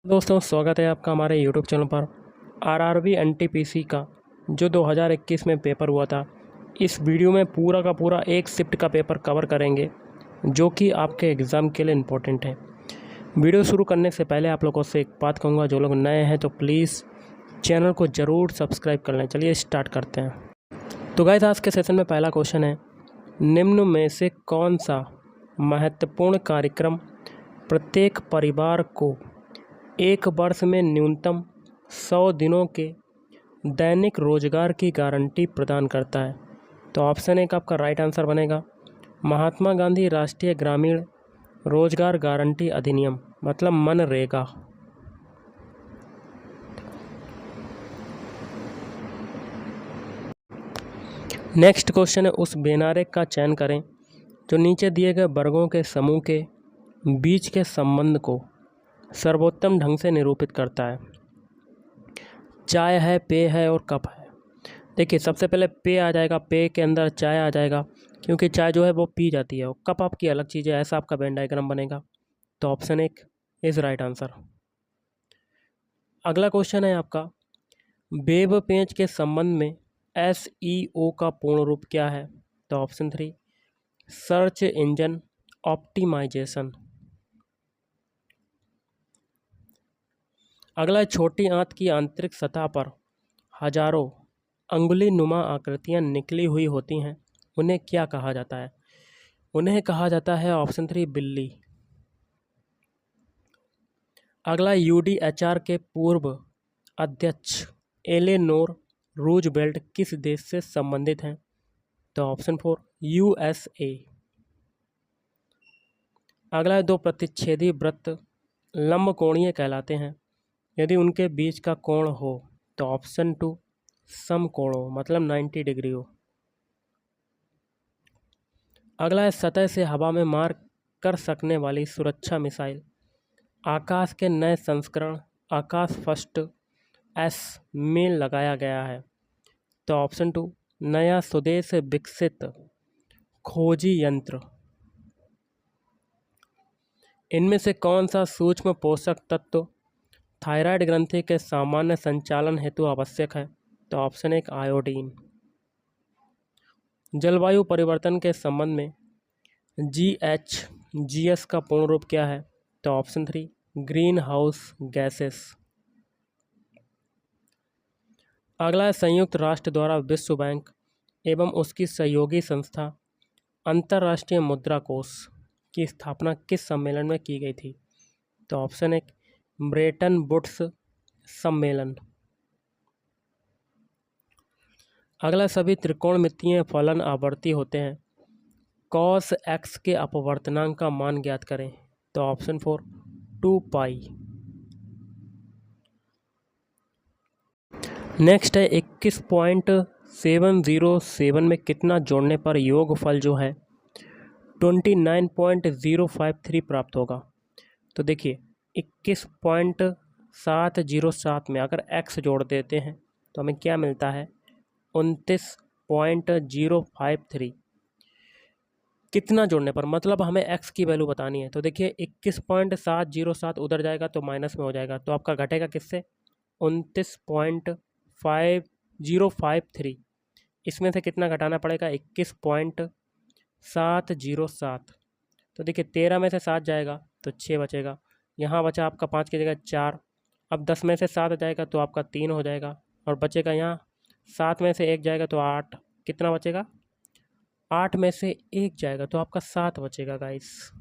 दोस्तों स्वागत है आपका हमारे यूट्यूब चैनल पर। आरआरबी एनटीपीसी का जो 2021 में पेपर हुआ था, इस वीडियो में पूरा का पूरा एक शिफ्ट का पेपर कवर करेंगे जो कि आपके एग्ज़ाम के लिए इम्पोर्टेंट है। वीडियो शुरू करने से पहले आप लोगों से एक बात कहूँगा, जो लोग नए हैं तो प्लीज़ चैनल को ज़रूर सब्सक्राइब कर लें। चलिए स्टार्ट करते हैं। तो गाइस, आज के सेशन में पहला क्वेश्चन है, निम्न में से कौन सा महत्वपूर्ण कार्यक्रम प्रत्येक परिवार को एक वर्ष में न्यूनतम 100 दिनों के दैनिक रोजगार की गारंटी प्रदान करता है? तो ऑप्शन एक आपका राइट आंसर बनेगा महात्मा गांधी राष्ट्रीय ग्रामीण रोजगार गारंटी अधिनियम, मतलब मनरेगा। नेक्स्ट क्वेश्चन है, उस बेनारे का चयन करें जो नीचे दिए गए वर्गों के समूह के बीच के संबंध को सर्वोत्तम ढंग से निरूपित करता है। चाय है, पेय है और कप है। देखिए, सबसे पहले पेय आ जाएगा, पेय के अंदर चाय आ जाएगा क्योंकि चाय जो है वो पी जाती है, और कप आपकी अलग चीज़ है। ऐसा आपका वेन डायग्राम बनेगा। तो ऑप्शन एक इज राइट आंसर। अगला क्वेश्चन है आपका, वेब पेज के संबंध में SEO का पूर्ण रूप क्या है? तो ऑप्शन 3 सर्च इंजन ऑप्टिमाइजेशन। अगला है, छोटी आंत की आंतरिक सतह पर हजारों अंगुली नुमा आकृतियां निकली हुई होती हैं, उन्हें क्या कहा जाता है? उन्हें कहा जाता है ऑप्शन 3 बिल्ली। अगला, UDHR के पूर्व अध्यक्ष एलेनोर रूजवेल्ट किस देश से संबंधित हैं? तो ऑप्शन 4 USA। अगला है, दो प्रतिच्छेदी वृत्त लंबकोणीय कहलाते हैं यदि उनके बीच का कोण हो। तो ऑप्शन 2 समकोण हो, मतलब 90 डिग्री हो। अगला है, सतह से हवा में मार कर सकने वाली सुरक्षा मिसाइल आकाश के नए संस्करण आकाश फर्स्ट S में लगाया गया है। तो ऑप्शन 2 नया स्वदेश विकसित खोजी यंत्र। इनमें से कौन सा सूक्ष्म पोषक तत्व थायराइड ग्रंथि के सामान्य संचालन हेतु आवश्यक है? तो ऑप्शन 1 आयोडीन। जलवायु परिवर्तन के संबंध में GHGs का पूर्ण रूप क्या है? तो ऑप्शन 3 ग्रीन हाउस गैसेस। अगला है, संयुक्त राष्ट्र द्वारा विश्व बैंक एवं उसकी सहयोगी संस्था अंतर्राष्ट्रीय मुद्रा कोष की स्थापना किस सम्मेलन में की गई थी? तो ऑप्शन 1 ब्रेटन वुड्स सम्मेलन। अगला, सभी त्रिकोणमितीय फलन आवर्ती होते हैं, cos x के अपवर्तनांक का मान ज्ञात करें। तो ऑप्शन 4 2 पाई। नेक्स्ट है, 21.707 में कितना जोड़ने पर योगफल जो है 29.053 प्राप्त होगा? तो देखिए, 21.707 में अगर x जोड़ देते हैं तो हमें क्या मिलता है 29.053। कितना जोड़ने पर, मतलब हमें x की वैल्यू बतानी है। तो देखिए, 21.707 उधर जाएगा तो माइनस में हो जाएगा, तो आपका घटेगा किससे 29.5053। इसमें से कितना घटाना पड़ेगा 21.707। तो देखिए, 13 में से 7 जाएगा तो 6 बचेगा, यहाँ बचा आपका 5 की जगह 4। अब 10 में से 7 जाएगा तो आपका 3 हो जाएगा, और बचेगा यहाँ 7 में से 1 जाएगा तो 8। कितना बचेगा 8 में से 1 जाएगा तो आपका 7 बचेगा गाइस।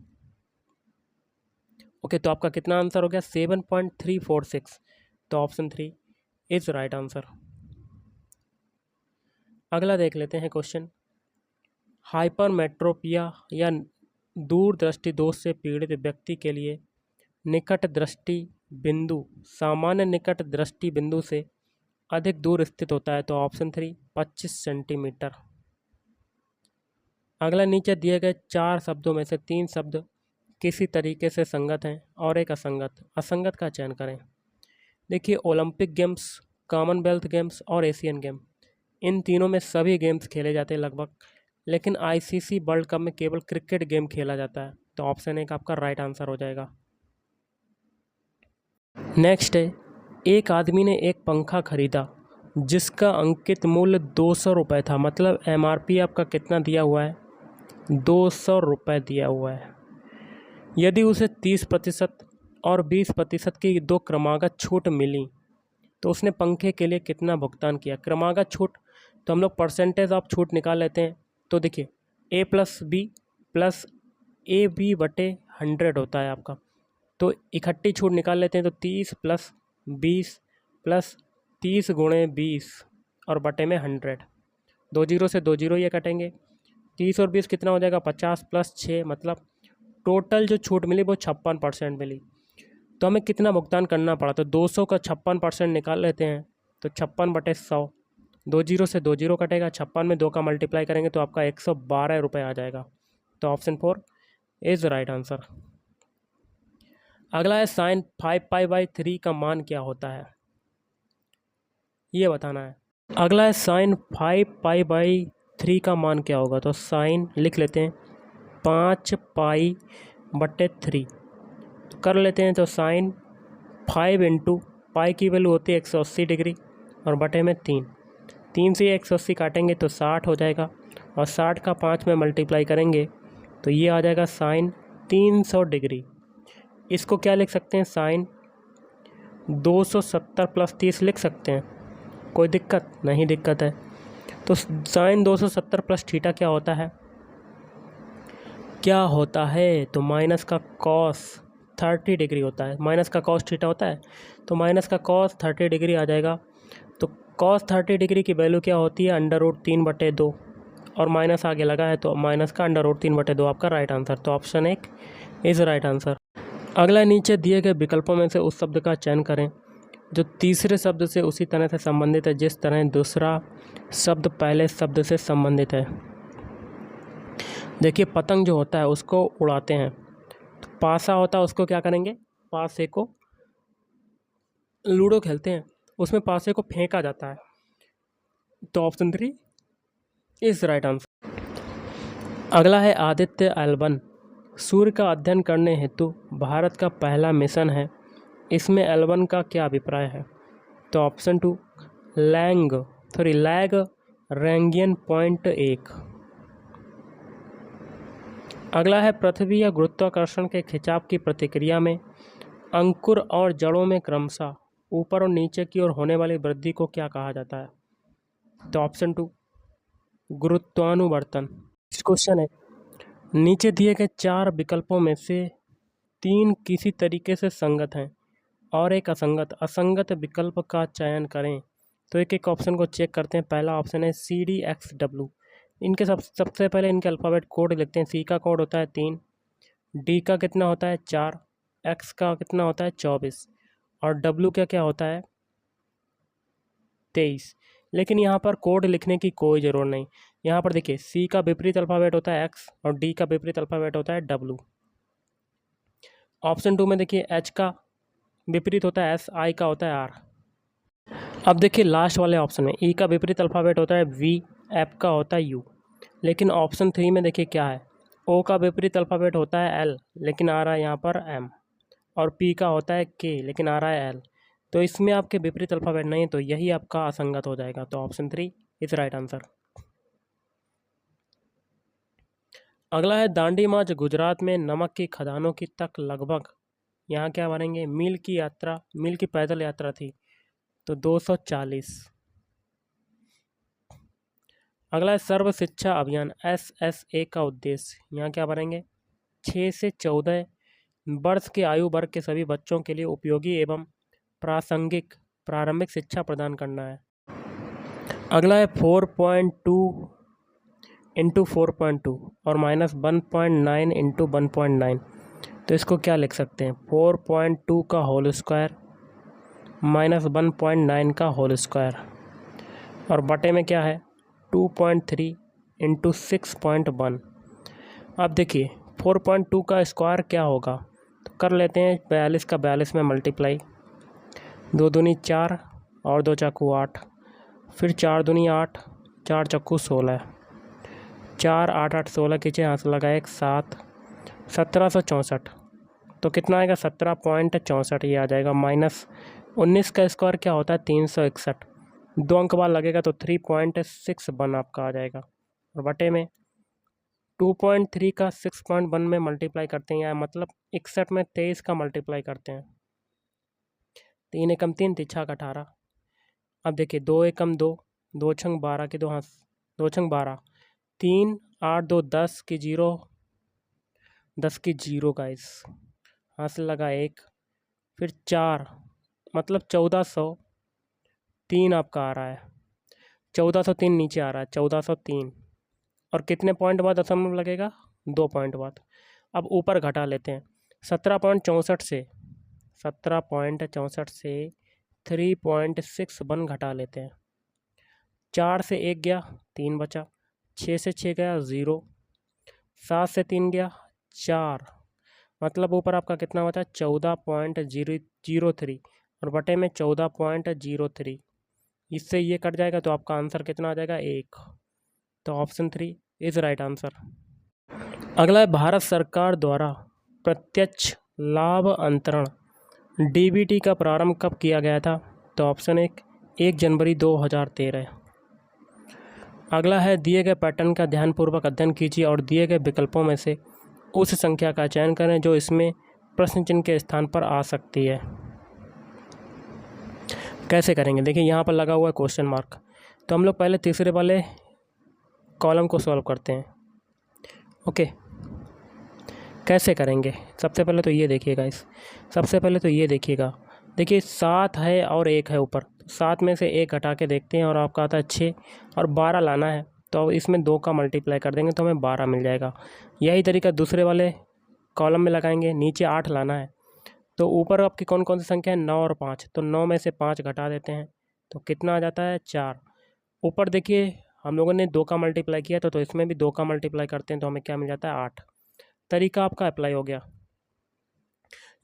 ओके, तो आपका कितना आंसर हो गया 7.346। तो ऑप्शन 3 इज राइट आंसर। अगला देख लेते हैं क्वेश्चन, हाइपरमेट्रोपिया या दूरदृष्टि दोष से पीड़ित व्यक्ति के लिए निकट दृष्टि बिंदु सामान्य निकट दृष्टि बिंदु से अधिक दूर स्थित होता है। तो ऑप्शन 3 25 सेंटीमीटर। अगला, नीचे दिए गए 4 शब्दों में से 3 शब्द किसी तरीके से संगत हैं और एक असंगत का चयन करें। देखिए, ओलंपिक गेम्स, कॉमनवेल्थ गेम्स और एशियन गेम, इन तीनों में सभी गेम्स खेले जाते हैं लगभग, लेकिन ICC वर्ल्ड कप में केवल क्रिकेट गेम खेला जाता है। तो ऑप्शन 1 आपका राइट आंसर हो जाएगा। नेक्स्ट है, एक आदमी ने एक पंखा खरीदा जिसका अंकित मूल्य 200 रुपये था, मतलब MRP आपका कितना दिया हुआ है, 200 रुपये दिया हुआ है। यदि उसे 30% और 20% की दो क्रमागत छूट मिली तो उसने पंखे के लिए कितना भुगतान किया। क्रमागत छूट तो हम लोग परसेंटेज ऑफ छूट निकाल लेते हैं। तो देखिए A+B होता है आपका, तो इकट्ठी छूट निकाल लेते हैं। तो 30 + 20 + 30 × 20 और बटे में 100, 2 जीरो से 2 जीरो ये कटेंगे। 30 और 20 कितना हो जाएगा, 50 + 6, मतलब टोटल जो छूट मिली वो 56% मिली। तो हमें कितना भुगतान करना पड़ा, तो 200 का 56% निकाल लेते हैं। तो 56/100, 2 जीरो से 2 जीरो कटेगा, 56 में 2 का मल्टीप्लाई करेंगे तो आपका 112 रुपये आ जाएगा। तो ऑप्शन 4 इज़ राइट आंसर। अगला है sin 5π/3 का मान क्या होता है, ये बताना है। अगला है sin 5π/3 का मान क्या होगा। तो साइन लिख लेते हैं 5π/3 तो कर लेते हैं। तो साइन 5 × पाई की वैल्यू होती है 180 डिग्री और बटे में 3 से 180 काटेंगे तो 60 हो जाएगा, और 60 का 5 में मल्टीप्लाई करेंगे तो ये आ जाएगा साइन 300 डिग्री। इसको क्या लिख सकते हैं, साइन 270 + 30 लिख सकते हैं। कोई दिक्कत नहीं, दिक्कत है। तो साइन 270 + थीटा क्या होता है, तो माइनस का कॉस 30 डिग्री होता है। माइनस का कॉस थीटा होता है, तो माइनस का कॉस 30 डिग्री आ जाएगा। तो कॉस 30 डिग्री की वैल्यू क्या होती है, √3/2, और माइनस आगे लगा है तो माइनस का √3/2 आपका राइट आंसर। तो ऑप्शन 1 इज़ राइट आंसर। अगला, नीचे दिए गए विकल्पों में से उस शब्द का चयन करें जो तीसरे शब्द से उसी तरह से संबंधित है जिस तरह दूसरा शब्द पहले शब्द से संबंधित है। देखिए, पतंग जो होता है उसको उड़ाते हैं, तो पासा होता है उसको क्या करेंगे, पासे को लूडो खेलते हैं, उसमें पासे को फेंका जाता है। तो ऑप्शन 3 इज राइट आंसर। अगला है, आदित्य L1 सूर्य का अध्ययन करने हेतु भारत का पहला मिशन है, इसमें L1 का क्या अभिप्राय है। तो ऑप्शन 2 लैग्रैंगियन पॉइंट 1। अगला है, पृथ्वी या गुरुत्वाकर्षण के खिंचाव की प्रतिक्रिया में अंकुर और जड़ों में क्रमशः ऊपर और नीचे की ओर होने वाली वृद्धि को क्या कहा जाता है। तो ऑप्शन 2 गुरुत्वानुवर्तन। इस क्वेश्चन है, नीचे दिए गए 4 विकल्पों में से 3 किसी तरीके से संगत हैं और एक असंगत विकल्प का चयन करें। तो एक एक ऑप्शन को चेक करते हैं। पहला ऑप्शन है CDXW। इनके सबसे पहले इनके अल्फ़ाबेट कोड लिखते हैं। C का कोड होता है 3, D का कितना होता है 4, X का कितना होता है 24 और W का क्या होता है 23। लेकिन यहाँ पर कोड लिखने की कोई ज़रूरत नहीं। यहाँ पर देखिए, C का विपरीत अल्फ़ाबेट होता है X और D का विपरीत अल्फ़ाबेट होता है W। ऑप्शन 2 में देखिए, H का विपरीत होता है S, I का होता है R। अब देखिए लास्ट वाले ऑप्शन में E का विपरीत अल्फ़ाबेट होता है V, F का होता है U। लेकिन ऑप्शन 3 में देखिए क्या है, O का विपरीत अल्फ़ाबेट होता है L लेकिन आ रहा है यहाँ पर M, और P का होता है K लेकिन आ रहा है L। तो इसमें आपके विपरीत अल्फ़ाबेट नहीं है, तो यही आपका असंगत हो जाएगा। तो ऑप्शन 3 इज राइट आंसर। अगला है, दांडी मार्च गुजरात में नमक की खदानों की तक लगभग, यहाँ क्या बनेंगे, मील की पैदल यात्रा थी, तो 240। अगला है, सर्व शिक्षा अभियान SSA का उद्देश्य, यहाँ क्या बनेंगे, 6 से 14 वर्ष के आयु वर्ग के सभी बच्चों के लिए उपयोगी एवं प्रासंगिक प्रारंभिक शिक्षा प्रदान करना है। अगला है, 4.2 × 4.2 और -1.9 × 1.9। तो इसको क्या लिख सकते हैं, 4.2 का होल स्क्वायर -1.9 का होल स्क्वायर और बटे में क्या है 2.3 × 6.1। अब देखिए 4.2 का स्क्वायर क्या होगा, तो कर लेते हैं 42 का 42 में मल्टीप्लाई, 2 दूनी 4 और 2 चाकू 8, फिर 4 दूनी 8, 4 चक्कू 16, 4 8 8 16 खींचे, यहाँ से लगा 1 7, 1764। तो तो कितना आएगा 17.64 ये आ जाएगा। माइनस 19 का स्क्वायर क्या होता है 361, 2 अंक बाद लगेगा तो 3.61 आपका आ जाएगा। और बटे में 2.3 का 6.1 में मल्टीप्लाई करते हैं, या मतलब 61 में 23 का मल्टीप्लाई करते हैं। 3 एकम 3, 3 छक 18। अब देखिए 2 एकम 2, 2 छंग 12 के 2 हाँ 2 छंग 12, 3 8 2 10 की 0, 10 की 0 गाइस, हासिल लगा 1, फिर 4 मतलब 1403 आपका आ रहा है। 1403 नीचे आ रहा है 1403, और कितने पॉइंट बाद दशमलव लगेगा 2 पॉइंट बाद। अब ऊपर घटा लेते हैं 17.64 से 3.61 घटा लेते हैं। 4 से 1 गया 3 बचा, 6 से 6 गया 0, 7 से 3 गया 4, मतलब ऊपर आपका कितना बचा 14.003 और बटे में 14.03। इससे ये कट जाएगा तो आपका आंसर कितना आ जाएगा 1। तो ऑप्शन 3 इज राइट आंसर। अगला है भारत सरकार द्वारा प्रत्यक्ष लाभ अंतरण डीबीटी का प्रारंभ कब किया गया था? तो ऑप्शन 1 जनवरी 2013। अगला है दिए गए पैटर्न का ध्यानपूर्वक अध्ययन कीजिए और दिए गए विकल्पों में से उस संख्या का चयन करें जो इसमें प्रश्न चिन्ह के स्थान पर आ सकती है। कैसे करेंगे देखिए, यहाँ पर लगा हुआ है क्वेश्चन मार्क, तो हम लोग पहले तीसरे वाले कॉलम को सॉल्व करते हैं। ओके, कैसे करेंगे? सबसे पहले तो ये देखिएगा, देखिए 7 है और 1 है ऊपर, 7 में से 1 घटा के देखते हैं और आपका आता है 6 और 12 लाना है, तो अब इसमें 2 का मल्टीप्लाई कर देंगे तो हमें 12 मिल जाएगा। यही तरीका दूसरे वाले कॉलम में लगाएंगे। नीचे 8 लाना है, तो ऊपर आपकी कौन कौन सी संख्या है 9 और 5, तो 9 में से 5 घटा देते हैं तो कितना आ जाता है 4। ऊपर देखिए हम लोगों ने 2 का मल्टीप्लाई किया तो इसमें भी 2 का मल्टीप्लाई करते हैं तो हमें क्या मिल जाता है 8। तरीका आपका अप्लाई हो गया।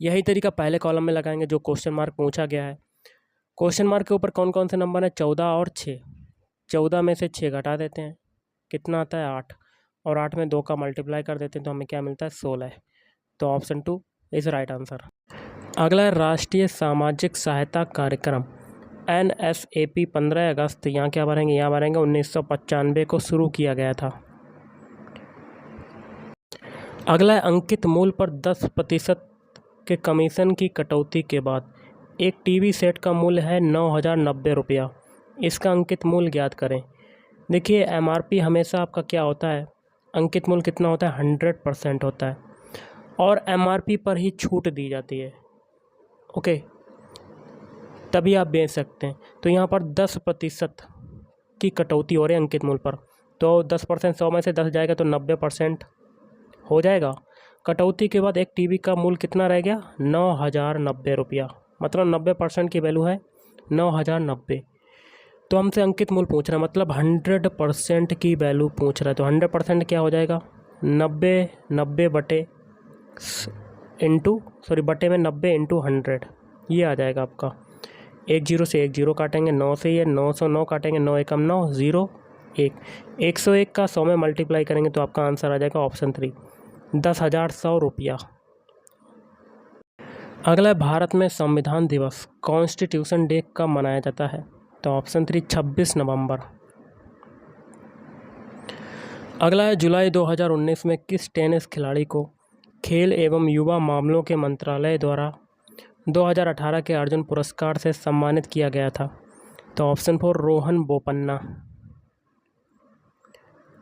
यही तरीका पहले कॉलम में लगाएंगे जो क्वेश्चन मार्क पूछा गया है। क्वेश्चन मार्क के ऊपर कौन कौन से नंबर है 14 और 6, 14 में से 6 घटा देते हैं, कितना आता है 8, और 8 में 2 का मल्टीप्लाई कर देते हैं तो हमें क्या मिलता है 16। तो ऑप्शन 2 इज राइट आंसर। अगला है राष्ट्रीय सामाजिक सहायता कार्यक्रम NSAP 15 अगस्त, यहाँ क्या भरेंगे, यहाँ भरेंगे 1995 को शुरू किया गया था। अगला है अंकित मूल्य पर 10% के कमीशन की कटौती के बाद एक टीवी सेट का मूल्य है 9,090 रुपया, इसका अंकित मूल्य ज्ञात करें। देखिए MRP हमेशा आपका क्या होता है, अंकित मूल्य कितना होता है 100% होता है और MRP पर ही छूट दी जाती है। ओके, तभी आप बेच सकते हैं। तो यहाँ पर 10% की कटौती हो रही है अंकित मूल्य पर, तो 10% 100 में से 10 जाएगा तो 90% हो जाएगा। कटौती के बाद एक टीवी का मूल्य कितना रह गया 9,090 रुपया, मतलब 90% की वैल्यू है 9,090। तो हमसे अंकित मूल्य पूछ रहा है, मतलब 100% की वैल्यू पूछ रहा है। तो 100% क्या हो जाएगा 90 बटे बटे में 90 × 100, ये आ जाएगा आपका। 1 0 से 1 0 काटेंगे, 9 से ये 909 काटेंगे, 9 एकम 9 0 1, 101 का 100 में मल्टीप्लाई करेंगे तो आपका आंसर आ जाएगा ऑप्शन 3 10,100 रुपया। अगला है भारत में संविधान दिवस कॉन्स्टिट्यूशन डे कब मनाया जाता है? तो ऑप्शन 3 26 नवंबर। अगला है जुलाई 2019 में किस टेनिस खिलाड़ी को खेल एवं युवा मामलों के मंत्रालय द्वारा 2018 के अर्जुन पुरस्कार से सम्मानित किया गया था? तो ऑप्शन 4 रोहन बोपन्ना।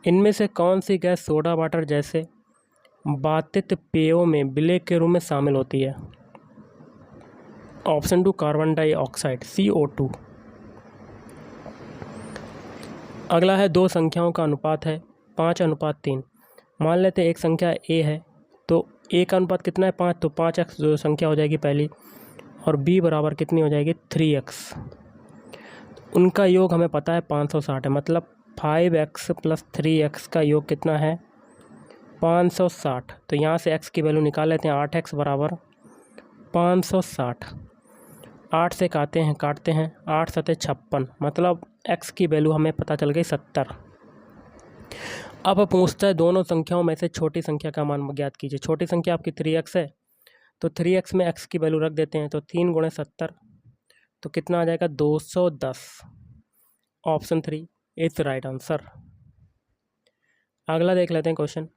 इनमें से कौन सी गैस सोडा वाटर जैसे बाधित पेयों में विलेय के रूप में शामिल होती है? Option 2 carbon dioxide CO2। अगला है दो संख्याओं का अनुपात है 5:3। मान लेते हैं एक संख्या A है तो A का अनुपात कितना है 5, तो 5x जो संख्या हो जाएगी पहली, और B बराबर कितनी हो जाएगी 3x। उनका योग हमें पता है 560 है, मतलब 5x + 3x का योग कितना है 560। तो यहाँ से x की वैल्यू निकाल लेते हैं, 8x बराबर 560। 8 से काटते हैं 8 × 7 = 56, मतलब x की वैल्यू हमें पता चल गई 70। अब पूछता है दोनों संख्याओं में से छोटी संख्या का मान ज्ञात कीजिए। छोटी संख्या आपकी 3x है, तो 3x में x की वैल्यू रख देते हैं, तो 3 गुणे 70 तो कितना आ जाएगा 210। Option 3 is right answer. अगला देख लेते हैं क्वेश्चन।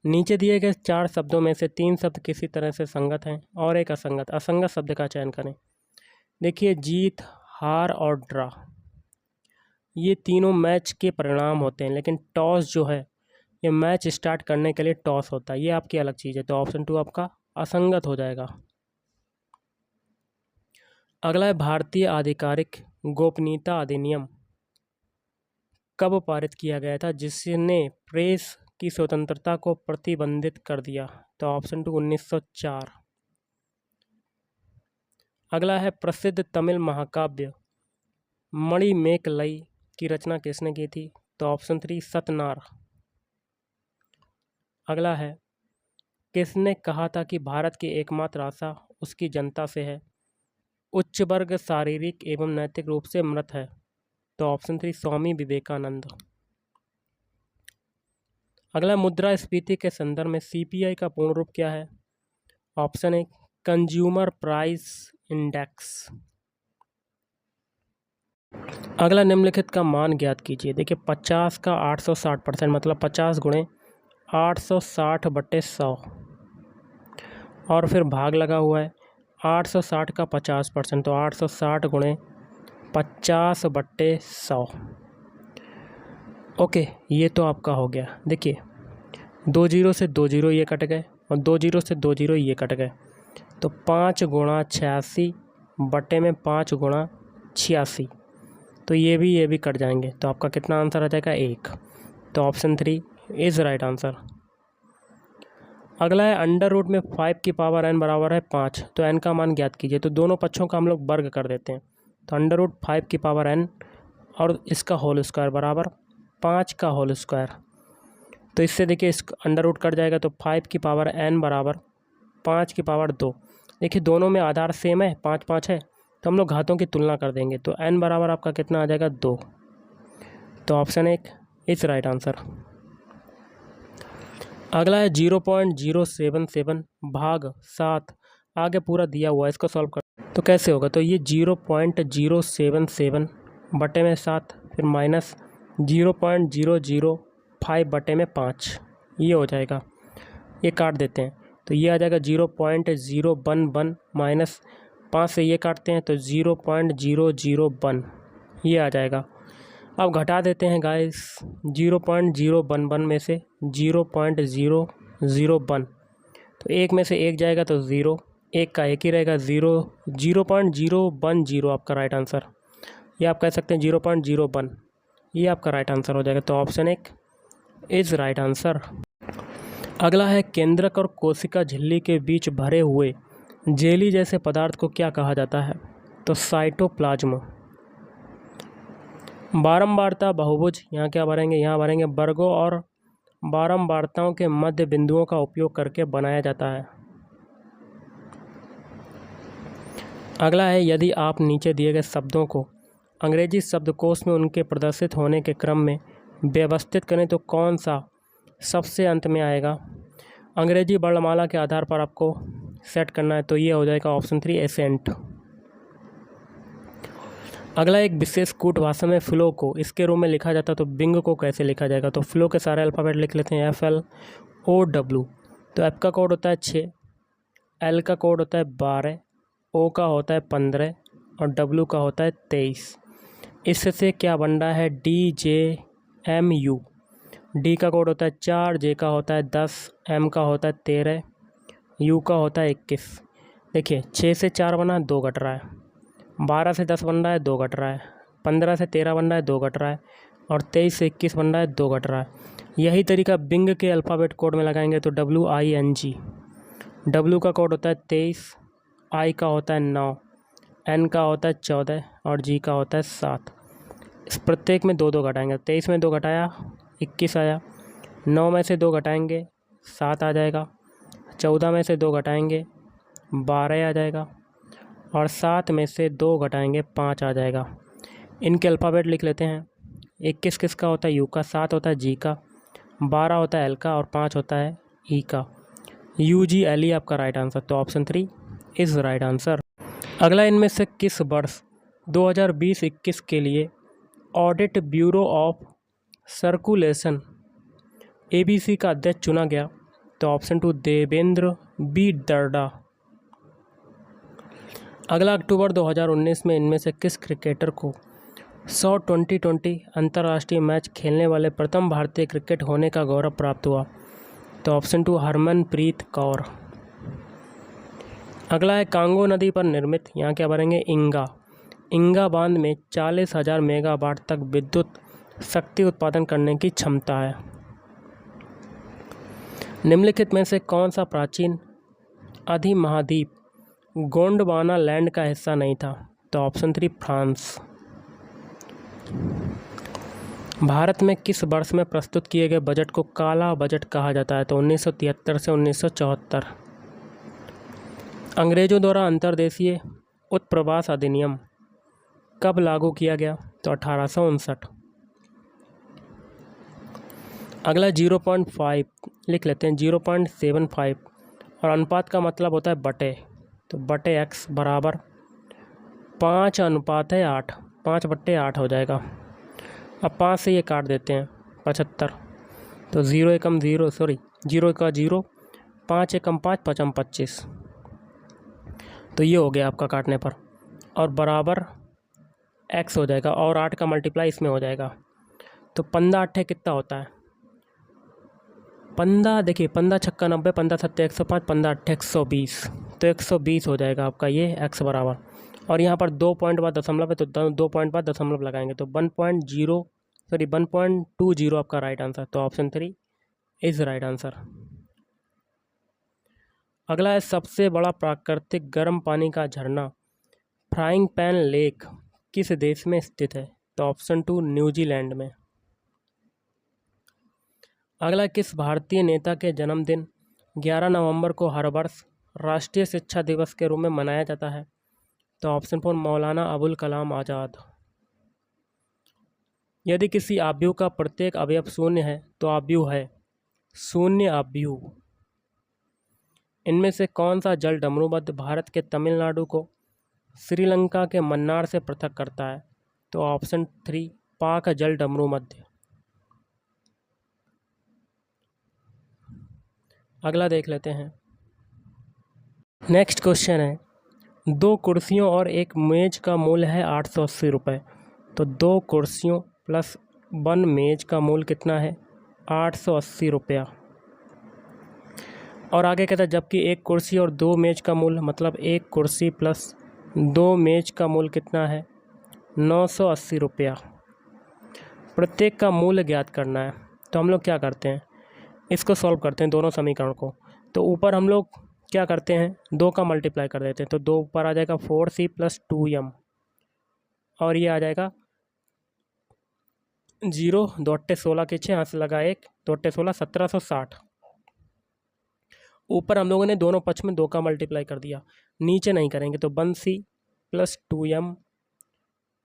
नीचे दिए गए 4 शब्दों में से 3 शब्द किसी तरह से संगत हैं और एक असंगत शब्द का चयन करें। देखिए, जीत, हार और ड्रा ये तीनों मैच के परिणाम होते हैं, लेकिन टॉस जो है ये मैच स्टार्ट करने के लिए टॉस होता है, ये आपकी अलग चीज़ है। तो ऑप्शन 2 आपका असंगत हो जाएगा। अगला है, भारतीय आधिकारिक गोपनीयता अधिनियम कब पारित किया गया था जिसने प्रेस की स्वतंत्रता को प्रतिबंधित कर दिया? तो ऑप्शन 2 1904। अगला है, प्रसिद्ध तमिल महाकाव्य मणिमेकलई की रचना किसने की थी? तो ऑप्शन 3 सतनार। अगला है, किसने कहा था कि भारत की एकमात्र आशा उसकी जनता से है? उच्च वर्ग शारीरिक एवं नैतिक रूप से मृत है। तो ऑप्शन 3 स्वामी विवेकानंद। अगला, मुद्रास्फीति के संदर्भ में सीपीआई का पूर्ण रूप क्या है? Option 1 consumer price index. अगला, निम्नलिखित का मान ज्ञात कीजिए। देखिए, 50 का 860% मतलब 50 गुणे 860/100 और फिर भाग लगा हुआ है 860 का 50%, तो 860 गुणे 50/100। ओके, ये तो आपका हो गया। देखिए, 2 जीरो से 2 जीरो ये कट गए और 2 जीरो से 2 जीरो ये कट गए, तो 5 गुणा 86 बटे में 5 गुणा 86, तो ये भी कट जाएंगे, तो आपका कितना आंसर आ जाएगा 1। तो ऑप्शन 3 इज़ राइट आंसर। अगला है, अंडर रूट में 5 की पावर n बराबर है 5, तो n का मान ज्ञात कीजिए। तो दोनों पक्षों का हम लोग वर्ग कर देते हैं, तो अंडर रूट 5 की पावर n और इसका होल स्क्वायर बराबर 5 का होल स्क्वायर। तो इससे देखिए, इस अंडर रूट कट जाएगा, तो 5 की पावर n बराबर 5 की पावर 2। देखिए, दोनों में आधार सेम है, 5 5 है, तो हम लोग घातों की तुलना कर देंगे, तो n बराबर आपका कितना आ जाएगा 2। तो ऑप्शन 1 इज राइट आंसर। अगला है, 0.077 भाग 7 आगे पूरा दिया हुआ है, इसको सॉल्व कर। तो कैसे होगा? तो ये 0.077 बटे में 7 फिर माइनस 0.005 बटे में 5, ये हो जाएगा। ये काट देते हैं, तो ये आ जाएगा 0.011 माइनस 5 से ये काटते हैं, तो 0.001 ये आ जाएगा। अब घटा देते हैं गाइस, 0.011 में से 0.001, तो एक में से एक जाएगा तो 0, एक का एक ही रहेगा, 0.010 आपका राइट आंसर। ये आप कह सकते हैं 0.01, ये आपका राइट आंसर हो जाएगा। तो ऑप्शन 1 इज़ राइट आंसर। अगला है, केंद्रक और कोशिका झिल्ली के बीच भरे हुए जेली जैसे पदार्थ को क्या कहा जाता है? तो साइटोप्लाज्म। बारंबारता बहुभुज, यहाँ क्या भरेंगे? यहाँ भरेंगे वर्गों और बारंबारताओं के मध्य बिंदुओं का उपयोग करके बनाया जाता है। अगला है, यदि आप नीचे दिए गए शब्दों को अंग्रेजी शब्दकोश में उनके प्रदर्शित होने के क्रम में व्यवस्थित करें तो कौन सा सबसे अंत में आएगा? अंग्रेजी वर्णमाला के आधार पर आपको सेट करना है, तो ये हो जाएगा ऑप्शन 3 एसेंट। अगला, एक विशेष कूट भाषा में फ्लो को इसके रूप में लिखा जाता है, तो बिंग को कैसे लिखा जाएगा? तो फ्लो के सारे अल्फ़ाबेट लिख लेते हैं, FLOW। तो F का कोड होता है 6, L का कोड होता है 12, O का होता है 15 और W का होता है 23। इससे क्या बन रहा है? DJMU। D का कोड होता है 4, J का होता है 10, M का होता है 13, U का होता है 21। देखिए, 6 से 4 बना, 2 घट रहा है, 12 से 10 बन रहा है, 2 घट रहा है, 15 से 13 बन रहा है, 2 घट रहा है, और 23 से 21 बन रहा है, 2 घट रहा है। यही तरीका बिंग के अल्फ़ाबेट कोड में लगाएंगे, तो WING। W का कोड होता है 23, I का होता है 9, N का होता है 14 और G का होता है 7। इस प्रत्येक में 2 2 घटाएंगे, 23 में 2 घटाया 21 आया, 9 में से 2 घटाएंगे 7 आ जाएगा, 14 में से 2 घटाएंगे 12 आ जाएगा, और 7 में से 2 घटाएंगे 5 आ जाएगा। इनके अल्फ़ाबेट लिख लेते हैं। 21 किसका होता है? U का, 7 होता है G का, 12 होता है L का और 5 होता है E का। UGLE आपका राइट आंसर, तो ऑप्शन 3 इज राइट आंसर। अगला, इनमें से किस वर्ष 2020-21 के लिए audit bureau of circulation ABC का अध्यक्ष चुना गया? तो ऑप्शन 2 देवेंद्र बी दर्डा। अगला, अक्टूबर 2019 में इनमें से किस क्रिकेटर को 100 2020 अंतर्राष्ट्रीय मैच खेलने वाले प्रथम भारतीय क्रिकेट होने का गौरव प्राप्त हुआ? तो ऑप्शन 2 हरमनप्रीत कौर। अगला है, कांगो नदी पर निर्मित, यहाँ क्या भरेंगे, इंगा बांध में 40,000 मेगावाट तक विद्युत शक्ति उत्पादन करने की क्षमता है। निम्नलिखित में से कौन सा प्राचीन अधिमहाद्वीप गोंडवाना लैंड का हिस्सा नहीं था? तो ऑप्शन 3 फ्रांस। भारत में किस वर्ष में प्रस्तुत किए गए बजट को काला बजट कहा जाता है? तो 1973 से 1974। अंग्रेजों द्वारा अंतर्देशीय उत्प्रवास अधिनियम कब लागू किया गया? तो 1859। अगला 0.5 लिख लेते हैं, 0.75, और अनुपात का मतलब होता है बटे, तो बटे x बराबर 5:8, 5/8 हो जाएगा। अब 5 से ये काट देते हैं, 75, तो 0 एकम 0, सॉरी 0 का 0, 5 एकम 5, 5 25, तो ये हो गया आपका काटने पर, और बराबर x हो जाएगा, और 8 का मल्टीप्लाई इसमें हो जाएगा, तो 15 कितना होता है? 15, देखिए 15 छक्का 90, 15 सत्ते 105, 15 120, तो 120 हो जाएगा आपका ये x बराबर, और यहाँ पर 2 पॉइंट बाद दशमलव है, तो 2 पॉइंट बाद दशमलव लगाएंगे, तो 1.20 आपका राइट आंसर, तो ऑप्शन 3 इज राइट आंसर। अगला है, सबसे बड़ा प्राकृतिक गर्म पानी का झरना फ्राइंग पैन लेक किस देश में स्थित है? तो ऑप्शन 2 न्यूजीलैंड में। अगला, किस भारतीय नेता के जन्मदिन 11 नवंबर को हर वर्ष राष्ट्रीय शिक्षा दिवस के रूप में मनाया जाता है? तो ऑप्शन 4 मौलाना अबुल कलाम आज़ाद। यदि किसी आव्यूह का प्रत्येक अवयव शून्य है तो आव्यूह है शून्य आव्यूह। इनमें से कौन सा जल डमरूमध्य भारत के तमिलनाडु को श्रीलंका के मन्नार से पृथक करता है? तो ऑप्शन 3 पाक जल डमरूमध्य। अगला देख लेते हैं, नेक्स्ट क्वेश्चन है, 2 कुर्सियों और एक मेज का मूल्य है 880 रुपये, तो 2 कुर्सियों प्लस 1 मेज का मूल्य कितना है? 880 रुपया। और आगे कहता है, जबकि 1 कुर्सी और 2 मेज का मूल्य, मतलब 1 कुर्सी प्लस 2 मेज का मूल्य कितना है? 980 रुपया। प्रत्येक का मूल्य ज्ञात करना है, तो हम लोग क्या करते हैं, इसको सॉल्व करते हैं दोनों समीकरण को। तो ऊपर हम लोग क्या करते हैं, 2 का मल्टीप्लाई कर देते हैं, तो 2 ऊपर आ जाएगा 4c + 2m, और ये आ जाएगा 0, 2 × 16 के 6, यहाँ से लगा 1, 2 × 16 1760। ऊपर हम लोगों ने दोनों पक्ष में 2 का मल्टीप्लाई कर दिया, नीचे नहीं करेंगे, तो 1c + 2m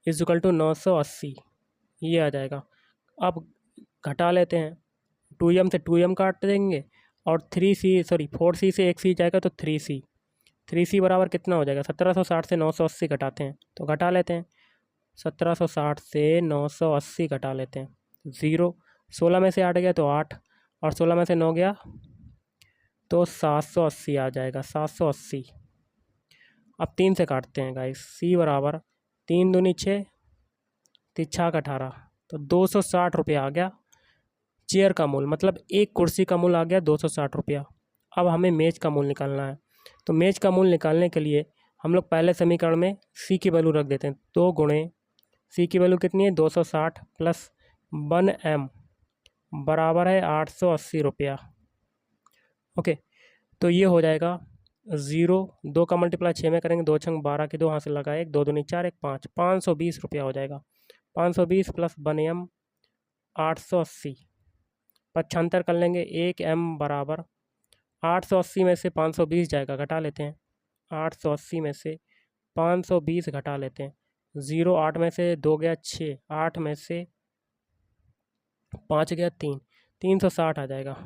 = 980, ये आ जाएगा। अब घटा लेते हैं, 2m से 2m काट देंगे, और 4c से 1c जाएगा, तो 3c बराबर कितना हो जाएगा? 1760 से 980 घटाते हैं, तो घटा लेते हैं, 1760 से 980 घटा लेते हैं, 0, 16 में से 8 गया तो 8, और 16 में से 9 गया तो 780 आ जाएगा, 780। अब 3 से काटते हैं गाइस, c बराबर 3 दूनी 6, 3 6 18, तो 260 रुपया आ गया चेयर का मूल्य, मतलब 1 कुर्सी का मूल्य आ गया 260 रुपया। अब हमें मेज का मूल्य निकालना है, तो मेज का मूल्य निकालने के लिए हम लोग पहले समीकरण में c की वैल्यू रख देते हैं, 2 गुणे c की वैल्यू कितनी है? 260 + 1m बराबर है 880 रुपया। ओके, तो ये हो जाएगा 0, 2 का मल्टीप्लाई 6 में करेंगे, 2 × 12 की 2, यहाँ से लगा 1, 2 दूनी 4, 1 5, 520 रुपया हो जाएगा। 520 + 1m 880, 75 कर लेंगे, 1m बराबर 880 में से 520 जाएगा, घटा लेते हैं, 880 में से 520 घटा लेते हैं, 0, 8 में से 2 गया 6, 8 में से 5 गया 3, 360 आ जाएगा।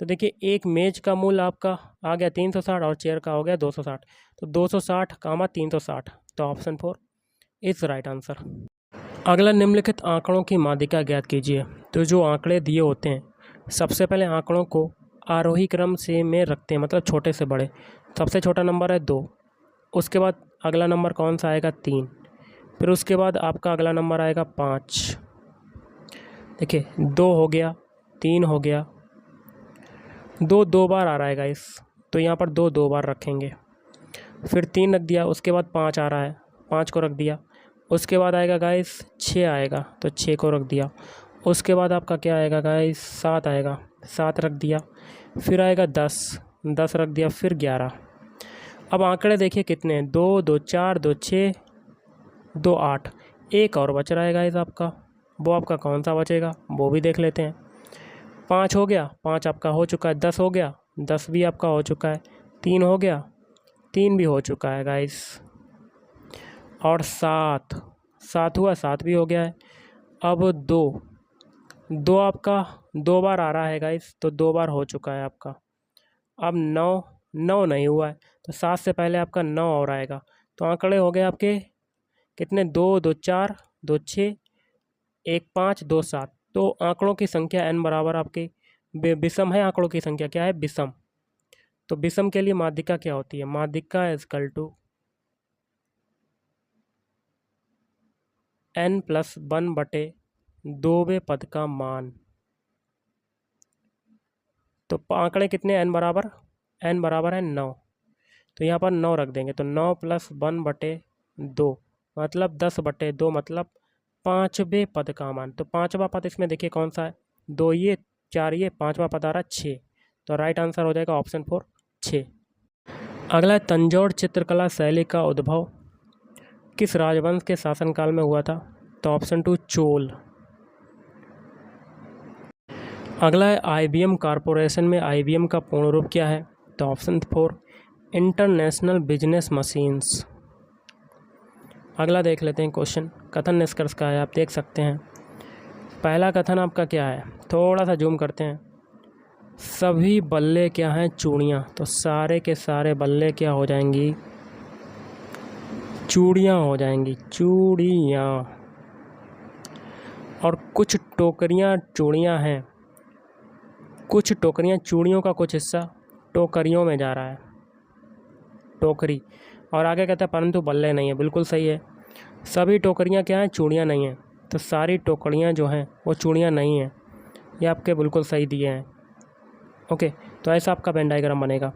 तो देखिए एक मेज का मूल्य आपका आ गया 360 और चेयर का हो गया 260, तो 260 कामा 360, तो ऑप्शन 4 इज राइट आंसर। अगला, निम्नलिखित आंकड़ों की माध्यिका ज्ञात कीजिए। तो जो आंकड़े दिए होते हैं, सबसे पहले आंकड़ों को आरोही क्रम से में रखते हैं, मतलब छोटे से बड़े। सबसे छोटा नंबर है 2, उसके बाद अगला नंबर कौन सा आएगा 3, फिर उसके बाद आपका अगला नंबर आएगा 5। देखिए 2 हो गया, 3 हो गया, 2 दो बार आ रहा है गाइस, तो यहाँ पर 2 दो बार रखेंगे। फिर 3 रख दिया, उसके बाद 5 आ रहा है, 5 को रख दिया। उसके बाद आएगा गाइस 6 आएगा, तो 6 को रख दिया। उसके बाद आपका क्या आएगा गाइस 7 आएगा, 7 रख दिया। फिर आएगा 10, 10 रख दिया, फिर 11। अब आंकड़े देखिए कितने हैं, 2 2 4 2 6 2 8, एक और बच रहा है गाइस आपका, वो आपका कौन सा बचेगा वो भी देख लेते हैं। 5 हो गया, 5 आपका हो चुका है। 10 हो गया, 10 भी आपका हो चुका है। 3 हो गया, 3 भी हो चुका है गाइस। और 7, 7 हुआ, 7 भी हो गया है। अब 2 आपका 2 बार आ रहा है गाइस, तो 2 बार हो चुका है आपका। अब 9 नहीं हुआ है, तो 7 से पहले आपका 9 और आएगा। तो आंकड़े हो गए आपके कितने, 2 2 4 2 6 1 5 2 7। तो आंकड़ों की संख्या n बराबर आपकी विषम है। आंकड़ों की संख्या क्या है, विषम। तो विषम के लिए माध्यिका क्या होती है, माध्यिका इक्वल टू n+1/2वें पद का मान। तो आंकड़े कितने, n बराबर है 9, तो यहाँ पर 9 रख देंगे। तो 9 + 1/2 मतलब 10/2, मतलब 5वें पद का मान। तो 5वां पद इसमें देखिए कौन सा है, 2 ये 4 ये, 5वां पद आ रहा है 6। तो राइट आंसर हो जाएगा ऑप्शन 4 6। अगला है, तंजौर चित्रकला शैली का उद्भव किस राजवंश के शासनकाल में हुआ था। तो ऑप्शन 2 चोल। अगला है, IBM कॉरपोरेशन में IBM का पूर्ण रूप क्या है। तो ऑप्शन 4 इंटरनेशनल बिजनेस मशीन्स। अगला देख लेते हैं क्वेश्चन, कथन निष्कर्ष का है, आप देख सकते हैं। पहला कथन आपका क्या है, थोड़ा सा जूम करते हैं। सभी बल्ले क्या हैं, चूड़ियाँ। तो सारे के सारे बल्ले क्या हो जाएंगी, चूड़ियाँ हो जाएंगी, चूड़ियाँ। और कुछ टोकरियाँ चूड़ियाँ हैं, कुछ टोकरियाँ, चूड़ियों का कुछ हिस्सा टोकरियों में जा रहा है, टोकरी। और आगे कहता है परंतु बल्ले नहीं है, बिल्कुल सही है। सभी टोकरियाँ क्या हैं, चूड़ियाँ नहीं हैं। तो सारी टोकरियाँ जो हैं वो चूड़ियाँ नहीं हैं, ये आपके बिल्कुल सही दिए हैं। ओके, तो ऐसा आपका वेन डायग्राम बनेगा।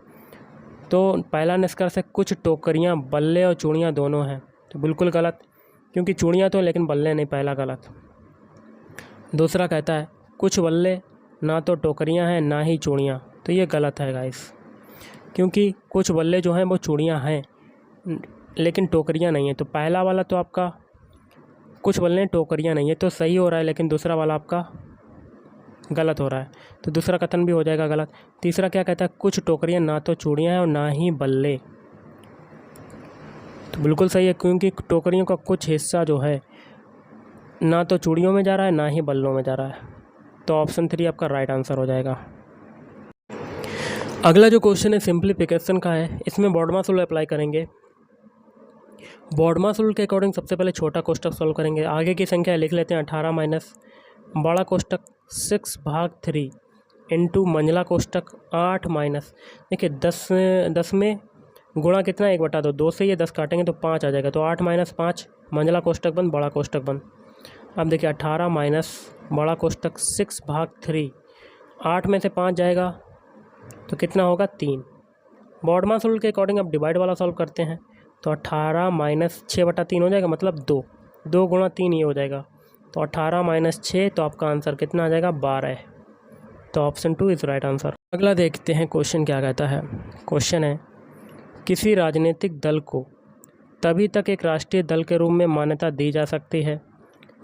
तो पहला निष्कर्ष है, कुछ टोकरियाँ बल्ले और चूड़ियाँ दोनों हैं, तो बिल्कुल गलत, क्योंकि चूड़ियाँ तो लेकिन बल्ले नहीं, पहला गलत। दूसरा कहता है कुछ बल्ले, ना तो टोकरियाँ हैं ना ही चूड़ियाँ, तो ये गलत है गाइस, क्योंकि कुछ बल्ले जो हैं वो चूड़ियाँ हैं लेकिन टोकरियाँ नहीं हैं। तो पहला वाला तो आपका कुछ बल्ले टोकरियाँ नहीं है तो सही हो रहा है, लेकिन दूसरा वाला आपका गलत हो रहा है, तो दूसरा कथन भी हो जाएगा गलत। तीसरा क्या कहता है, कुछ टोकरियाँ ना तो चूड़ियाँ हैं और ना ही बल्ले, तो बिल्कुल सही है, क्योंकि टोकरियों का कुछ हिस्सा जो है ना तो चूड़ियों में जा रहा है ना ही बल्लों में जा रहा है। तो ऑप्शन 3 आपका राइट आंसर हो जाएगा। अगला जो क्वेश्चन है सिंप्लीफिकेशन का है, इसमें बॉडमास रूल अप्लाई करेंगे। बॉडमास रूल के अकॉर्डिंग सबसे पहले छोटा कोष्टक सॉल्व करेंगे। आगे की संख्या लिख लेते हैं, 18 माइनस बड़ा कोष्टक 6/3 इंटू मंझला कोष्टक 8 माइनस, देखिए 10 में गुणा कितना 1/2, 2 से ये 10 काटेंगे तो 5 आ जाएगा, तो 8 माइनस 5 मंझला कोष्टक बंद, बड़ा कोष्टक बंद। अब देखिए 18 माइनस बड़ा कोष्टक 6/3, 8 में से 5 जाएगा तो कितना होगा 3। बॉडमास रूल के अकॉर्डिंग अब डिवाइड वाला सॉल्व करते हैं, तो 18 माइनस 6/3 हो जाएगा, मतलब 2, 2 गुणा 3 ये हो जाएगा, तो 18 माइनस 6, तो आपका आंसर कितना आ जाएगा 12। तो ऑप्शन 2 इज़ राइट आंसर। अगला देखते हैं क्वेश्चन क्या कहता है। क्वेश्चन है, किसी राजनीतिक दल को तभी तक एक राष्ट्रीय दल के रूप में मान्यता दी जा सकती है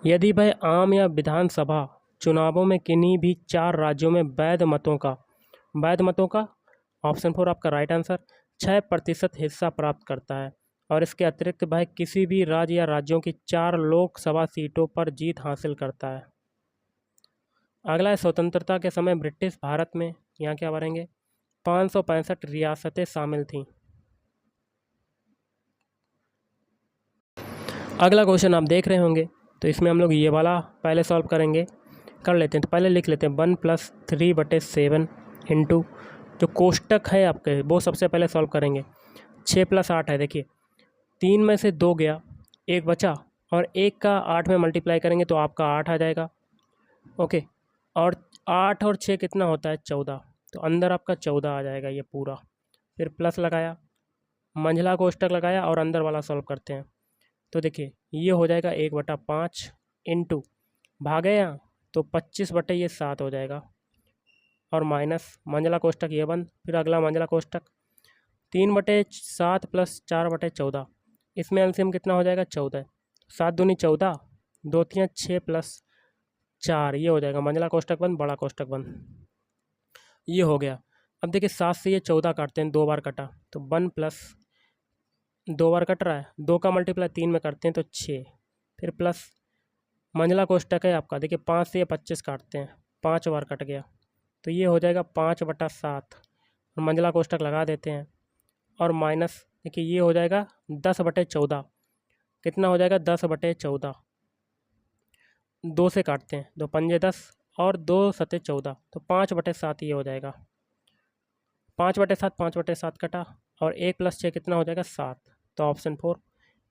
यदि वह आम या विधानसभा चुनावों में किन्हीं भी 4 राज्यों में वैध मतों का ऑप्शन 4 आपका राइट आंसर 6% हिस्सा प्राप्त करता है, और इसके अतिरिक्त वह किसी भी राज्य या राज्यों की 4 लोकसभा सीटों पर जीत हासिल करता है। अगला है, स्वतंत्रता के समय ब्रिटिश भारत में यहाँ क्या भरेंगे, 565 रियासतें शामिल थीं। अगला क्वेश्चन आप देख रहे होंगे, तो इसमें हम लोग ये वाला पहले सॉल्व करेंगे, कर लेते हैं। तो पहले लिख लेते हैं 1+3/7 इंटू जो कोष्टक है आपके वो सबसे पहले सॉल्व करेंगे। 6+8 है, देखिए 3 में से 2 गया, 1 बचा, और 1 का 8 में मल्टीप्लाई करेंगे तो आपका 8 आ जाएगा। ओके, और 8 और 6 कितना होता है, 14, तो अंदर आपका 14 आ जाएगा ये पूरा। फिर प्लस लगाया, मंझला कोष्टक लगाया और अंदर वाला सॉल्व करते हैं। तो देखिए ये हो जाएगा 1/5 इंटू भागे यहाँ तो 25/7 हो जाएगा, और माइनस मंझला कोष्टक ये बंद, फिर अगला मंझला कोष्टक 3/7 प्लस 4/14, इसमें एलसीएम कितना हो जाएगा, 14, 7 दूनी 14, 2 3 6 प्लस 4, ये हो जाएगा मंझला कोष्टक बंद, बड़ा कोष्टक बंद, ये हो गया। अब देखिए 7 से ये 14 काटते हैं, 2 बार कटा, तो 1 प्लस 2 बार कट रहा है, 2 का मल्टीप्लाई 3 में करते हैं तो 6, फिर प्लस मंझला कोष्टक है आपका, देखिए 5 से ये 25 काटते हैं, 5 बार कट गया, तो ये हो जाएगा 5/7, और मंझला कोष्टक लगा देते हैं, और माइनस देखिए ये हो जाएगा 10/14, कितना हो जाएगा 10/14, 2 से काटते हैं, 2 पंजे 10 और 2 सते 14, तो 5/7 ये हो जाएगा, 5/7, 5/7 कटा, और 1 + 6 कितना हो जाएगा 7, तो ऑप्शन 4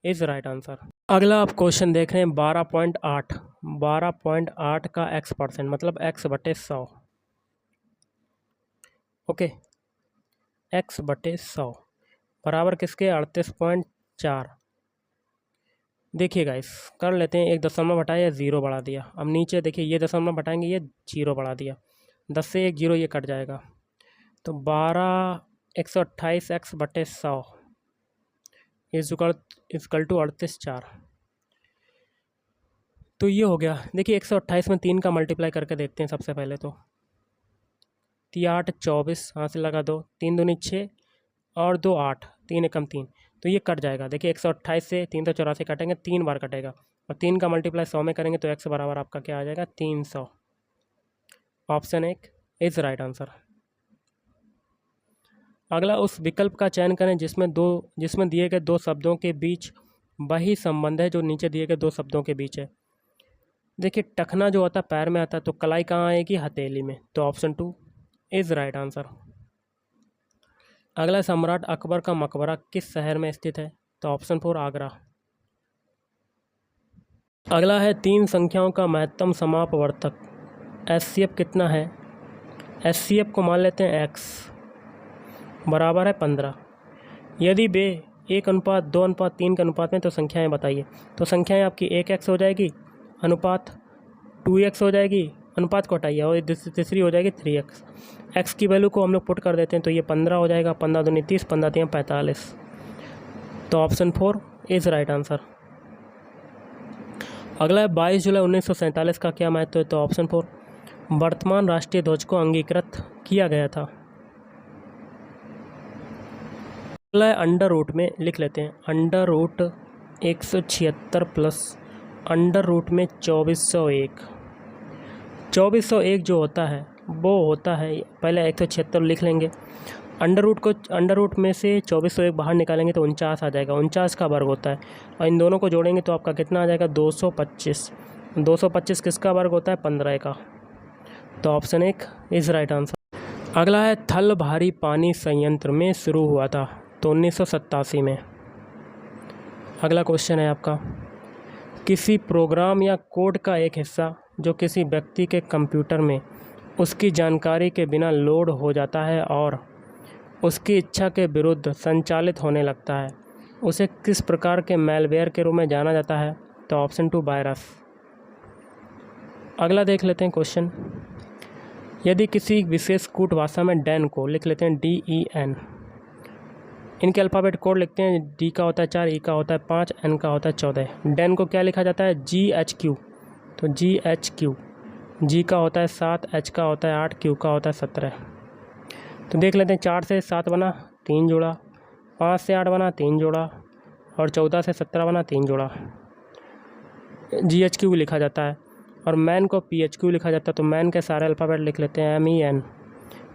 इज़ राइट आंसर। अगला आप क्वेश्चन देख रहे हैं 12.8, 12.8 का x% मतलब x/100, ओके, x/100 बराबर किसके, 38.4। देखिए गाइस कर लेते हैं, 1 दशमलव हटाया, 0 बढ़ा दिया, अब नीचे देखिए ये दशमलव हटाएंगे, ये 0 बढ़ा दिया, 10 से 1 0 ये कट जाएगा, तो 128 x/100 इजकल टू 38.4। तो ये हो गया। देखिए 128 में 3 का मल्टीप्लाई करके देखते हैं सबसे पहले, तो 8 24, हाथ से लगा 2, 3 दूनी 6 और 2 8, 3 एकम 3, तो ये कट जाएगा। देखिए 128 से 384 कटेंगे, 3 बार कटेगा, और 3 का मल्टीप्लाई 100 में करेंगे तो x बराबर आपका क्या आ जाएगा, 300। Option 1 is right answer. अगला उस विकल्प का चयन करें जिसमें दिए गए 2 शब्दों के बीच वही संबंध है जो नीचे दिए गए 2 शब्दों के बीच है। देखिए टखना जो होता है पैर में आता है, तो कलाई कहाँ आएगी, हथेली में, तो ऑप्शन 2 इज़ राइट आंसर। अगला सम्राट अकबर का मकबरा किस शहर में स्थित है, तो ऑप्शन 4 आगरा। अगला है 3 संख्याओं का महत्तम समापवर्तक एचसीएफ कितना है। एचसीएफ को मान लेते हैं x बराबर है 15। यदि वे 1:2:3 के अनुपात में, तो संख्याएं बताइए। तो संख्याएं आपकी 1x हो जाएगी, अनुपात 2x हो जाएगी, अनुपात को हटाइए, और तीसरी हो जाएगी 3x। x की वैल्यू को हम लोग पुट कर देते हैं, तो ये 15 हो जाएगा, 15 दूनी 30, 15 3 45, तो ऑप्शन 4 इज़ राइट आंसर। अगला है 22 जुलाई 1947 का क्या महत्व है, तो ऑप्शन 4 वर्तमान राष्ट्रीय ध्वज को अंगीकृत किया गया था। अगला है अंडर रूट में लिख लेते हैं, under root 176 plus under root में 2401। 2401 जो होता है वो होता है, पहले 176 लिख लेंगे, अंडर रूट में से 2401 बाहर निकालेंगे तो 49 आ जाएगा, 49 का वर्ग होता है, और इन दोनों को जोड़ेंगे तो आपका कितना आ जाएगा, 225। 225 किसका वर्ग होता है, 15 का, तो ऑप्शन 1 इज़ राइट आंसर। अगला है थल भारी पानी संयंत्र में शुरू हुआ था, तो 1987 में। अगला क्वेश्चन है आपका, किसी प्रोग्राम या कोड का एक हिस्सा जो किसी व्यक्ति के कंप्यूटर में उसकी जानकारी के बिना लोड हो जाता है और उसकी इच्छा के विरुद्ध संचालित होने लगता है, उसे किस प्रकार के मैलवेयर के रूप में जाना जाता है, तो ऑप्शन 2 वायरस। अगला देख लेते हैं क्वेश्चन, यदि किसी विशेष कूट भाषा में डैन को लिख लेते हैं DEN, इनके अल्फ़ाबेट कोड लिखते हैं, D का होता है 4, E का होता है 5, N का होता है 14। डैन को क्या लिखा जाता है, GHQ, तो GHQ, G का होता है 7, H का होता है 8, Q का होता है 17। तो देख लेते हैं, 4 से 7 बना 3 जोड़ा, 5 से 8 बना 3 जोड़ा, और 14 से 17 बना 3 जोड़ा, GHQ लिखा जाता है। और मैन को PHQ लिखा जाता है, तो मैन के सारे अल्फ़ाबेट लिख लेते हैं, MEN,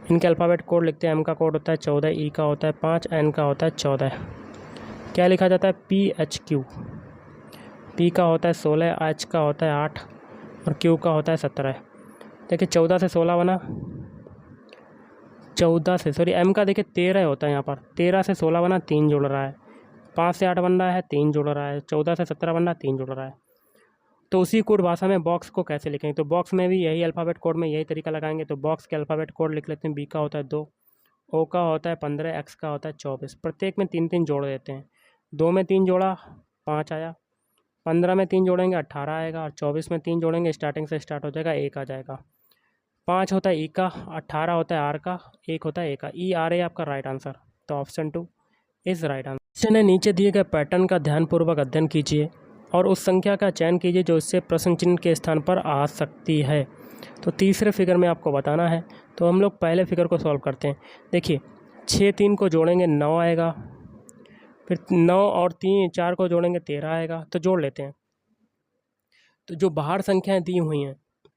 इनके अल्फ़ाबेट कोड लिखते हैं। एम का कोड होता है 14, ई का होता है 5, एन का होता है 14। क्या लिखा जाता है? PHQ। पी का होता है 16, एच का होता है 8 और क्यू का होता है 17। देखिए 14 से 16 बना, 14 से सॉरी एम का देखिए 13 होता है यहाँ पर, 13 से 16 बना, 3 जुड़ रहा है। 5 से 8 बन रहा है, 3 जुड़ रहा है। 14 से 17 बन रहा है, 3 जुड़ रहा है। तो उसी कोड भाषा में बॉक्स को कैसे लिखेंगे? तो बॉक्स में भी यही अल्फ़ाबेट कोड में यही तरीका लगाएंगे। तो बॉक्स के अल्फ़ाबेट कोड लिख लेते हैं। बी का होता है 2, ओ का होता है 15, एक्स का होता है 24। प्रत्येक में 3 3 जोड़ देते हैं। 2 में 3 जोड़ा 5 आया, 15 में 3 जोड़ेंगे 18 आएगा, और 24 में 3 जोड़ेंगे स्टार्टिंग से स्टार्ट हो जाएगा 1 आ जाएगा। 5 होता है ई का, 18 होता है आर का, 1 होता है ए का। ई आर ए आपका राइट आंसर। तो option 2 is right answer. Question है, नीचे दिए गए पैटर्न का ध्यानपूर्वक अध्ययन कीजिए और उस संख्या का चयन कीजिए जो इससे प्रश्न चिन्ह के स्थान पर आ सकती है। तो तीसरे फिगर में आपको बताना है। तो हम लोग पहले फिगर को सॉल्व करते हैं। देखिए 6 3 को जोड़ेंगे 9 आएगा, फिर 9 और 3 4 को जोड़ेंगे 13 आएगा। तो जोड़ लेते हैं। तो जो बाहर संख्याएं दी हुई हैं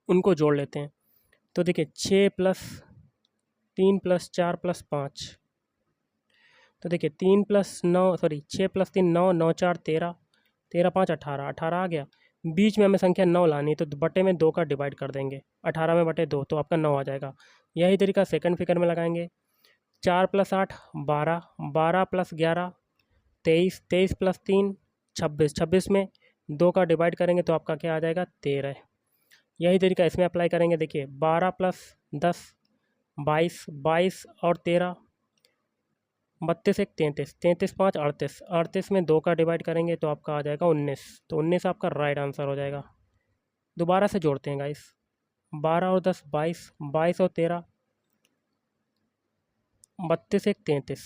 उनको जोड़ लेते हैं। तो देखिए 6 + 3 + 4 + 5। तो देखिए 3 + 9 सॉरी 6 + 3 9, 9 4 13, 13 5 18, 18 आ गया। बीच में हमें संख्या 9 लानी है, तो बटे में 2 का डिवाइड कर देंगे। 18 में बटे 2 तो आपका 9 आ जाएगा। यही तरीका सेकंड फिगर में लगाएंगे। 4 + 8 12, 12 + 11 23, 23 + 3 26, 26 में 2 का डिवाइड करेंगे तो आपका क्या आ जाएगा? 13। यही तरीका इसमें अप्लाई करेंगे। देखिए 12 + 10 22, 22 और 13 32 1 33, 33 5 38, 38 में 2 का डिवाइड करेंगे तो आपका आ जाएगा 19। तो 19 आपका राइट आंसर हो जाएगा। दोबारा से जोड़ते हैं गाइस। 12 और 10 22, 22 और 13 32 1 33,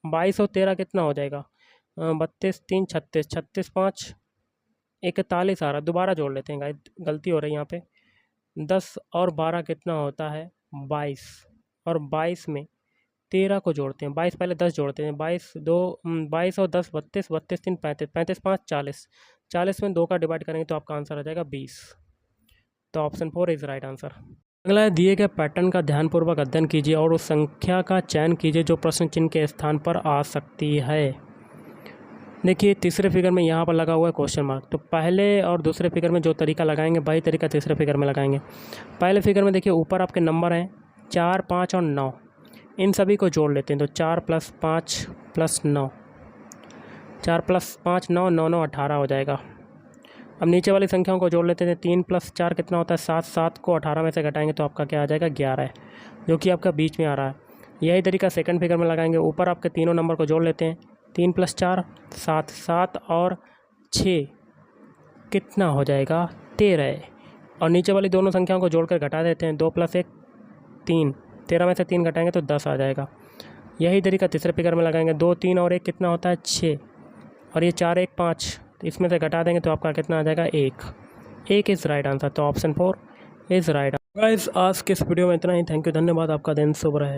22 और 13 कितना हो जाएगा? 32 3 36, 36 5 41 आ रहा। दोबारा जोड़ लेते हैं गाइस, गलती हो रही है यहाँ पे। 10 और 12 कितना होता है? 22, और 22 में 13 को जोड़ते हैं। 22 पहले 10 जोड़ते हैं। 22 2 22 और 10 32, 32 3 35, 35 5 40, 40 में 2 का डिवाइड करेंगे तो आपका आंसर आ जाएगा 20। तो ऑप्शन 4 इज़ राइट आंसर। अगला है, दिए गए पैटर्न का ध्यानपूर्वक अध्ययन कीजिए और उस संख्या का चयन कीजिए जो प्रश्न चिन्ह के स्थान पर आ सकती है। देखिए तीसरे फिगर में यहाँ पर लगा हुआ है क्वेश्चन मार्क। तो पहले और दूसरे फिगर में जो तरीका लगाएंगे वही तरीका तीसरे फिगर में लगाएंगे। पहले फिगर में देखिए ऊपर आपके नंबर हैं 4 5 और 9, इन सभी को जोड़ लेते हैं। तो 4 + 5 + 9, 4 + 5 9, 9 9 18 हो जाएगा। अब नीचे वाली संख्याओं को जोड़ लेते हैं। 3 + 4 कितना होता है? 7, 7 को 18 में से घटाएंगे तो आपका क्या आ जाएगा? 11, जो कि आपका बीच में आ रहा है। यही तरीका सेकंड फिगर में लगाएंगे। ऊपर आपके तीनों नंबर को जोड़ लेते हैं। 3 + 4 7, 7 और 6 कितना हो जाएगा? 13। और नीचे वाली दोनों संख्याओं को जोड़कर घटा देते हैं। 2 + 1 3, 13 में से 3 घटाएंगे तो 10 आ जाएगा। यही तरीका तीसरे फिगर में लगाएंगे। 2 3 और 1 कितना होता है? 6, और ये 4 1 5, तो इसमें से घटा देंगे तो आपका कितना आ जाएगा? 1 इज़ राइट आंसर। तो ऑप्शन 4 इज़ राइट। गाइस आज के इस वीडियो में इतना ही। थैंक यू, धन्यवाद। आपका दिन शुभ रहे।